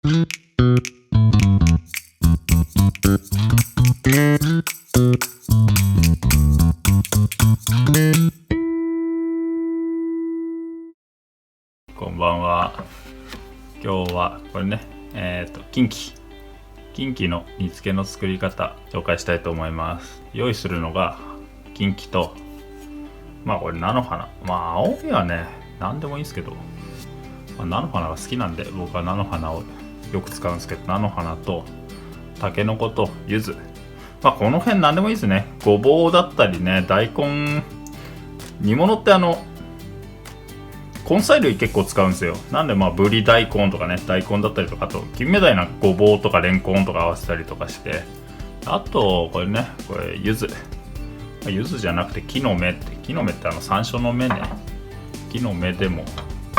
こんばんは。今日はこれね、キンキの煮付けの作り方紹介したいと思います。用意するのがキンキと、これ菜の花、青みはね何でもいいんですけど、菜の花が好きなんで僕は菜の花をよく使うんですけど、菜の花とタケノコと柚子、この辺何でもいいですね。ごぼうだったりね、大根、煮物って根菜類結構使うんですよ。なんでぶり大根とかね、大根だったりとか、あと金目鯛なんかごぼうとかレンコンとか合わせたりとかして、あとこれ柚子、柚子じゃなくて木の芽って山椒の芽ね、木の芽でも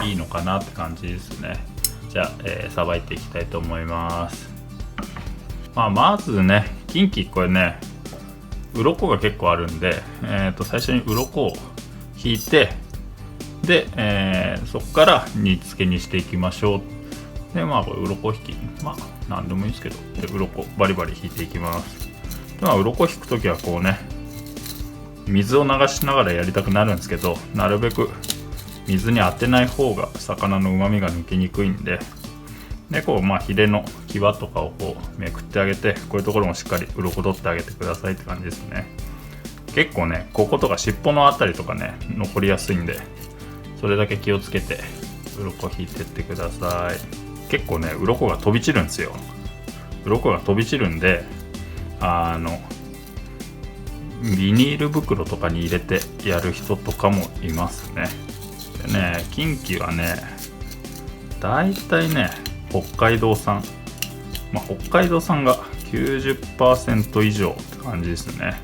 いいのかなって感じですね。じゃあさばいていきたいと思います。まずね、キンキこれね、鱗が結構あるんで、最初に鱗を引いて、で、そこから煮付けにしていきましょう。でこれ鱗引き、何でもいいですけど、で鱗バリバリ引いていきます。で鱗引くときはこうね、水を流しながらやりたくなるんですけど、なるべく水に当てない方が魚の旨味が抜けにくいんで、ヒレの際とかをこうめくってあげて、こういうところもしっかり鱗取ってあげてくださいって感じですね。結構ね、こことか尻尾のあたりとかね残りやすいんで、それだけ気をつけて鱗引いてってください。結構ね鱗が飛び散るんですよ。鱗が飛び散るんで、ビニール袋とかに入れてやる人とかもいますね。でね、キンキはね、だいたいね北海道産、北海道産が 90% 以上って感じですね。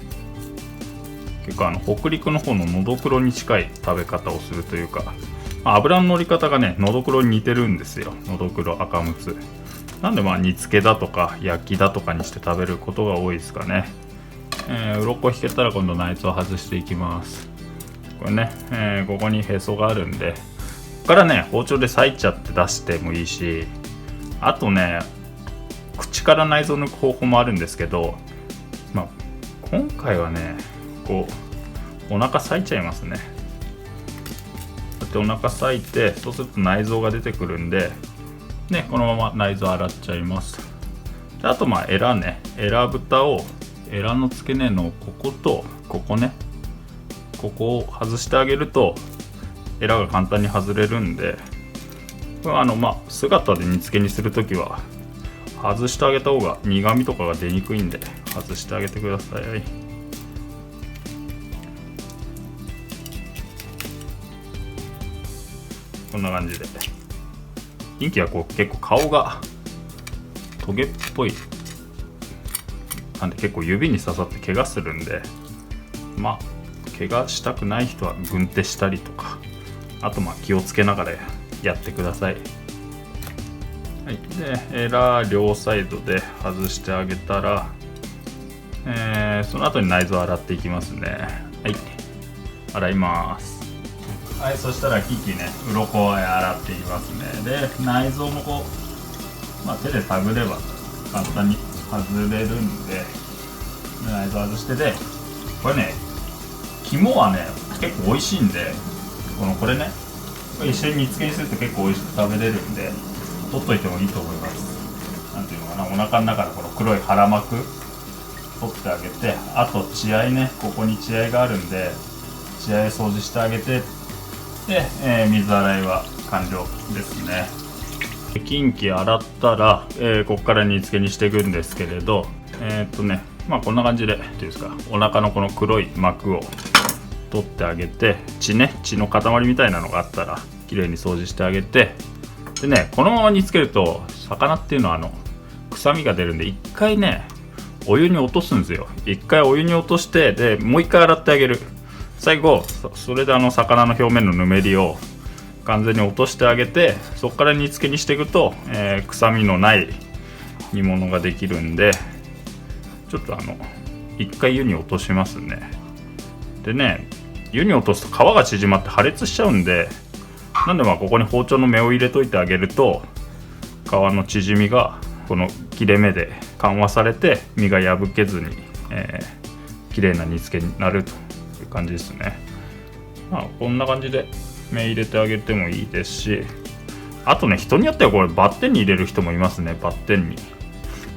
結構北陸の方ののどくろに近い食べ方をするというか、油の乗り方がねのどくろに似てるんですよ。のどくろ赤むつなんで煮付けだとか焼きだとかにして食べることが多いですかね。鱗引けたら今度内臓を外していきます。これね、ここにへそがあるんで、ここからね包丁で裂いちゃって出してもいいし、あとね口から内臓を抜く方法もあるんですけど、今回はねこうお腹裂いちゃいますね。だってお腹裂いて、そうすると内臓が出てくるんで、このまま内臓洗っちゃいます。であとエラね、エラ蓋を、エラの付け根のこことここね、ここを外してあげるとエラが簡単に外れるんで、姿で煮付けにするときは外してあげた方が苦味とかが出にくいんで外してあげてください。こんな感じで、キンキは結構顔がトゲっぽいなんで結構指に刺さって怪我するんで、怪我したくない人は軍手したりとか、あと気をつけながらやってください。でエラ両サイドで外してあげたら、その後に内臓洗っていきますね。洗います。そしたらキンキね、鱗を洗っていきますね。で内臓も手で探れば簡単に外れるんで、内臓外して、でこれね、肝はね結構美味しいんで、これね一緒に煮付けにすると結構美味しく食べれるんで、取っといてもいいと思います。なんていうのかな、お腹の中のこの黒い腹膜取ってあげて、あと血合いね、ここに血合いがあるんで血合い掃除してあげて、で、水洗いは完了ですね。キンキ洗ったら、ここから煮付けにしていくんですけれど、こんな感じでお腹のこの黒い膜を取ってあげて、血の塊みたいなのがあったらきれいに掃除してあげて、でね、このまま煮つけると魚っていうのは臭みが出るんで、一回ねお湯に落とすんですよ。一回お湯に落として、でもう一回洗ってあげる。最後それで魚の表面のぬめりを完全に落としてあげて、そこから煮付けにしていくと、臭みのない煮物ができるんで、ちょっと一回湯に落としますね。でね、湯に落とすと皮が縮まって破裂しちゃうんで、なんでここに包丁の目を入れといてあげると皮の縮みがこの切れ目で緩和されて身が破けずに、綺麗な煮付けになるという感じですね。こんな感じで目入れてあげてもいいですし、あとね、人によってはこれバッテンに入れる人もいますね。バッテンに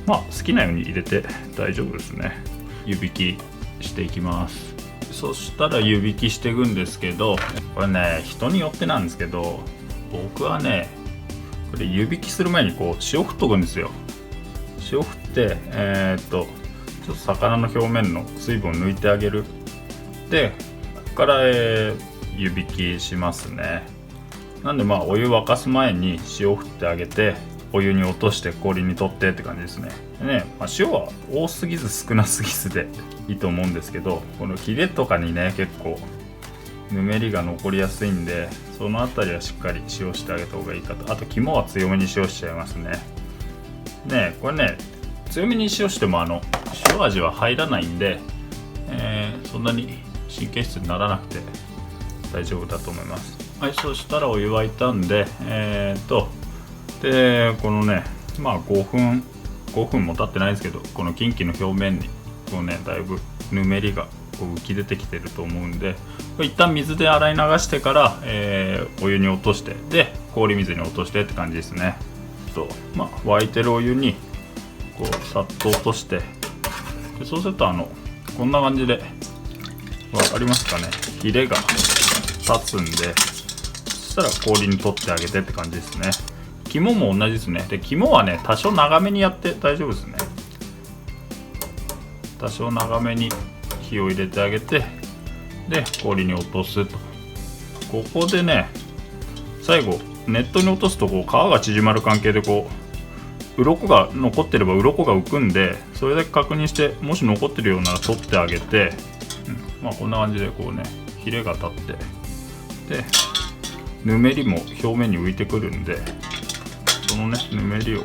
好きなように入れて大丈夫ですね。湯引きしていきます。そしたら湯引きしていくんですけど、これね、人によってなんですけど、僕はね、これ湯引きする前にこう塩振っとくんですよ。塩振ってちょっと魚の表面の水分を抜いてあげる。でここから、湯引きしますね。なんでお湯沸かす前に塩振ってあげて、お湯に落として氷に取ってって感じですね。でね、塩は多すぎず少なすぎずでいいと思うんですけど、このヒレとかにね結構ぬめりが残りやすいんで、そのあたりはしっかり塩してあげた方がいいかと。あと肝は強めに塩しちゃいますね。これね、強めに塩しても塩味は入らないんで、そんなに神経質にならなくて大丈夫だと思います。はい、そしたらお湯沸いたんで、でこのね、5分も経ってないですけど、このキンキの表面にこうね、だいぶぬめりがこう浮き出てきてると思うんで、これ一旦水で洗い流してから、お湯に落として、で氷水に落としてって感じですね。沸いてるお湯にこうさっと落として、でそうするとこんな感じで、分かりますかね、ヒレが立つんで、そしたら氷に取ってあげてって感じですね。肝も同じですね。で肝はね、多少長めにやって大丈夫ですね。多少長めに火を入れてあげて、で氷に落とすと。ここでね、最後熱湯に落とすとこう皮が縮まる関係でこう鱗が残ってれば鱗が浮くんで、それだけ確認して、もし残ってるようなら取ってあげて、こんな感じでこうね、ヒレが立って、でぬめりも表面に浮いてくるんで、そのねぬめりを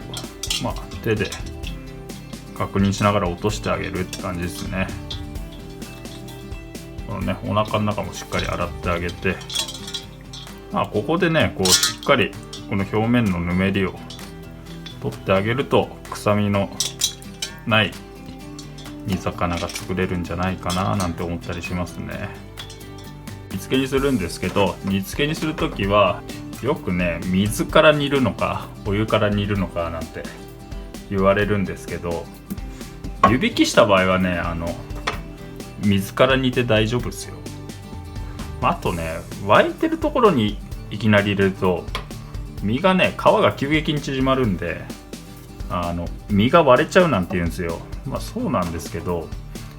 手で確認しながら落としてあげるって感じですね。このね、お腹の中もしっかり洗ってあげて、ここでねこうしっかりこの表面のぬめりを取ってあげると、臭みのない煮魚が作れるんじゃないかななんて思ったりしますね。煮付けにするんですけど、煮付けにするときはよくね、水から煮るのかお湯から煮るのかなんて言われるんですけど、湯引きした場合はね、水から煮て大丈夫ですよ。あとね、沸いてるところにいきなり入れると身がね、皮が急激に縮まるんで、身が割れちゃうなんて言うんですよ。そうなんですけど、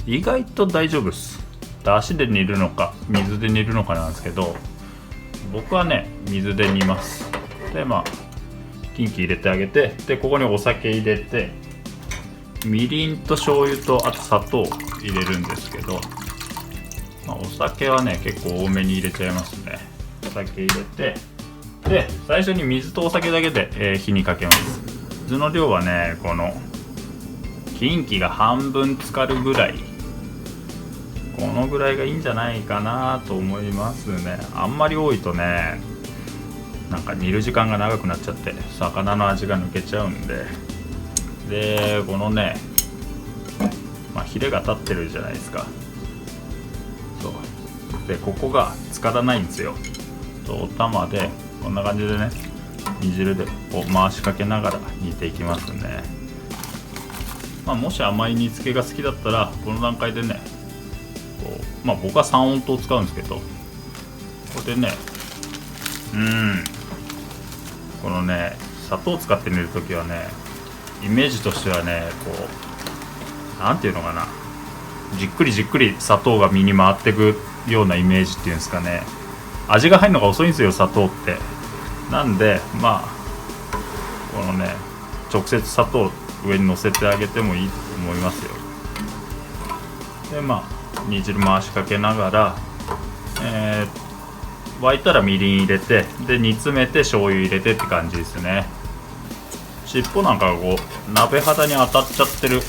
意外と大丈夫です。だしで煮るのか水で煮るのかなんですけど、僕はね水で煮ます。でキンキ入れてあげて、でここにお酒入れて、みりんと醤油とあと砂糖入れるんですけど、お酒はね結構多めに入れちゃいますね。お酒入れて、で最初に水とお酒だけで、火にかけます。水の量はね、このキンキが半分浸かるぐらい、このぐらいがいいんじゃないかなと思いますね。あんまり多いとね、なんか煮る時間が長くなっちゃって魚の味が抜けちゃうんで、でこのね、ヒレが立ってるじゃないですか。そうで、ここが浸からないんですよ。お玉でこんな感じでね、煮汁でこう回しかけながら煮ていきますね。もし甘い煮付けが好きだったら、この段階でね、僕は三温糖を使うんですけど、ここでね、このね、砂糖を使って煮るときはね、イメージとしてはね、こうなんていうのかな、じっくりじっくり砂糖が身に回っていくようなイメージっていうんですかね。味が入るのが遅いんですよ、砂糖って。なんでこのね、直接砂糖上に乗せてあげてもいいと思いますよ。で煮汁回しかけながら、沸いたらみりん入れて、で煮詰めて醤油入れてって感じですね。尻尾なんかがこう鍋肌に当たっちゃってる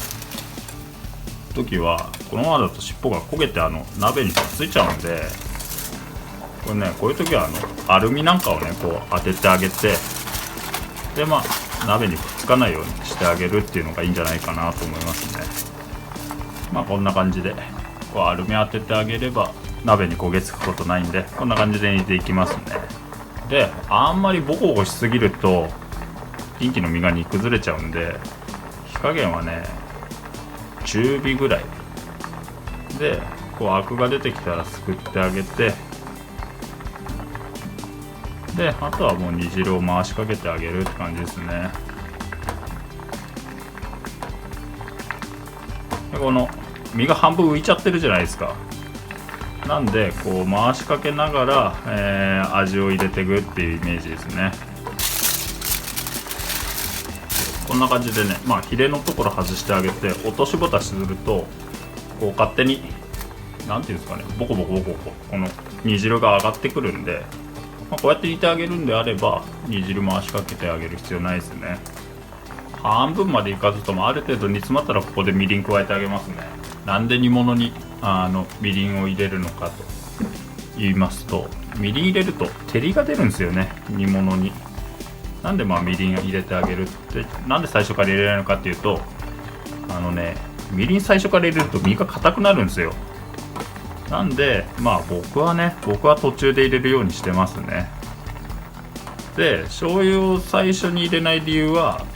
時は、このままだと尻尾が焦げて鍋についちゃうんで、これね、こういう時はアルミなんかをねこう当ててあげて、で鍋にくっつかないようにしてあげるっていうのがいいんじゃないかなと思いますね。まあこんな感じでこうアルミ当ててあげれば鍋に焦げつくことないんで、こんな感じで煮ていきますね。であんまりボコボコしすぎるとキンキの身が煮崩れちゃうんで、火加減はね中火ぐらいで、こうアクが出てきたらすくってあげて、であとはもう煮汁を回しかけてあげるって感じですね。でこの身が半分浮いちゃってるじゃないですか。なんでこう回しかけながら、味を入れていくっていうイメージですね。こんな感じでね、まあヒレのところ外してあげて落としぶたしするとこう勝手になんていうんですかね、ボコボコボコボコこの煮汁が上がってくるんで、まあ、こうやって煮てあげるんであれば煮汁回しかけてあげる必要ないですね。半分までいかずともある程度煮詰まったらここでみりん加えてあげますね。なんで煮物にみりんを入れるのかと言いますと、みりん入れると照りが出るんですよね、煮物に。なんでみりん入れてあげるって、なんで最初から入れないのかっていうと、みりん最初から入れると身が硬くなるんですよ。なんで僕は途中で入れるようにしてますね。で醤油を最初に入れない理由は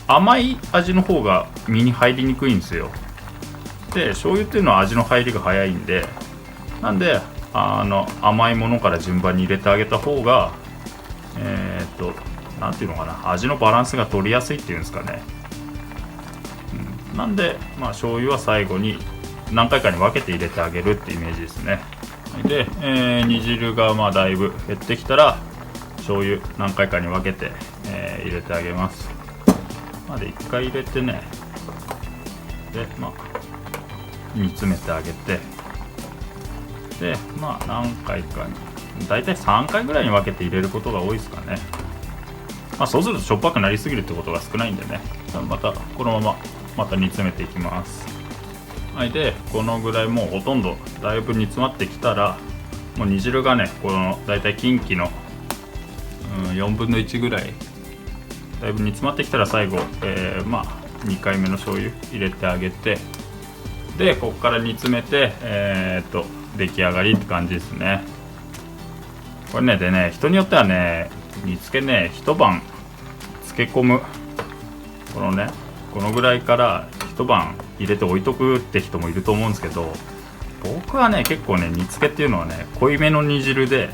甘い味の方が身に入りにくいんですよ。で醤油っていうのは味の入りが早いんで、なんで甘いものから順番に入れてあげた方がなんていうのかな、味のバランスが取りやすいっていうんですかね。なんで醤油は最後に何回かに分けて入れてあげるってイメージですね。で、煮汁がだいぶ減ってきたら醤油何回かに分けて、入れてあげます。で1回入れてね、で煮詰めてあげて、で何回かにだいたい3回ぐらいに分けて入れることが多いですかね。そうするとしょっぱくなりすぎるってことが少ないんでね、またこのまま煮詰めていきます。でこのぐらいもうほとんどだいぶ煮詰まってきたら、もう煮汁がねこのだいたいキンキの、4分の1ぐらいだいぶ煮詰まってきたら最後、2回目の醤油入れてあげて、でここから煮詰めて、出来上がりって感じですね。これねでね、人によってはね煮付けね一晩漬け込む、このぐらいから一晩入れて置いとくって人もいると思うんですけど、僕はね結構ね煮付けっていうのはね濃いめの煮汁で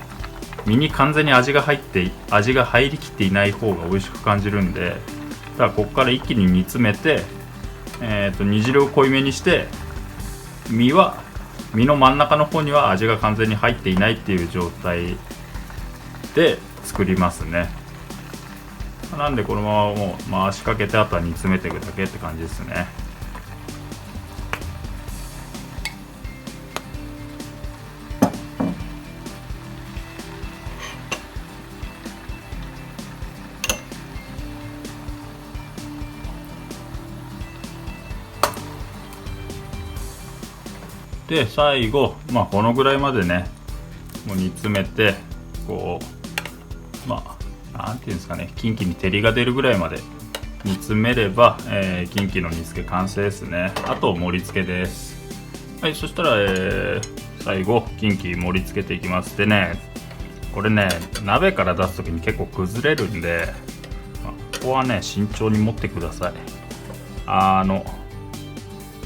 身に完全に味が入りきっていない方が美味しく感じるんで、だからここから一気に煮詰めて、煮汁を濃いめにして、身の真ん中の方には味が完全に入っていないっていう状態で作りますね。なんでこのままもう回しかけて、あとは煮詰めていくだけって感じですね。で最後このぐらいまでねもう煮詰めて、こうなんていうんですかね、キンキに照りが出るぐらいまで煮詰めれば、キンキの煮付け完成ですね。あと盛り付けです。そしたら、最後キンキ盛り付けていきます。でねこれね鍋から出す時に結構崩れるんで、ここはね慎重に持ってください。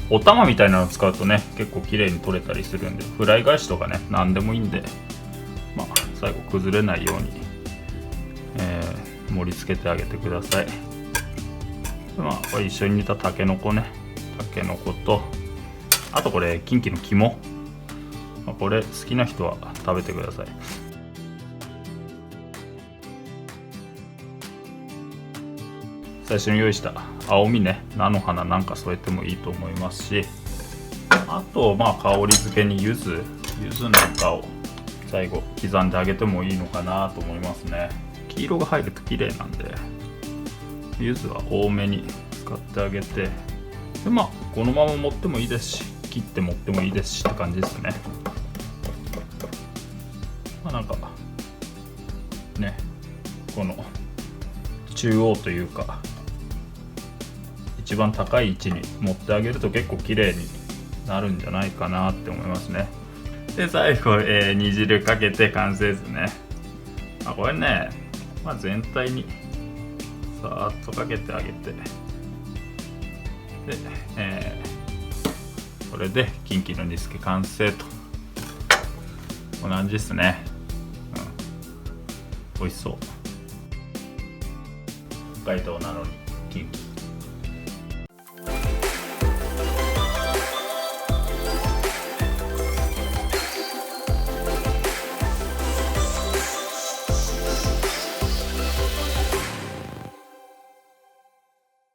お玉みたいなの使うとね結構綺麗に取れたりするんで、フライ返しとかね何でもいいんで、最後崩れないように、盛り付けてあげてください。これ一緒に煮たたけのこね、たけのこと、あとこれキンキの肝、これ好きな人は食べてください。最初に用意した青みね、菜の花なんか添えてもいいと思いますし、あと香り付けに柚子なんかを最後刻んであげてもいいのかなと思いますね。黄色が入ると綺麗なんで柚子は多めに使ってあげて、でこのまま持ってもいいですし、切って持ってもいいですしって感じですね。なんかねこの中央というか一番高い位置に持ってあげると結構綺麗になるんじゃないかなって思いますね。で最後、煮汁かけて完成ですね。これね、全体にさーっとかけてあげて、で、これでキンキの煮付け完成と。こんな感じですね。美味しそう。北海道なのにキンキ。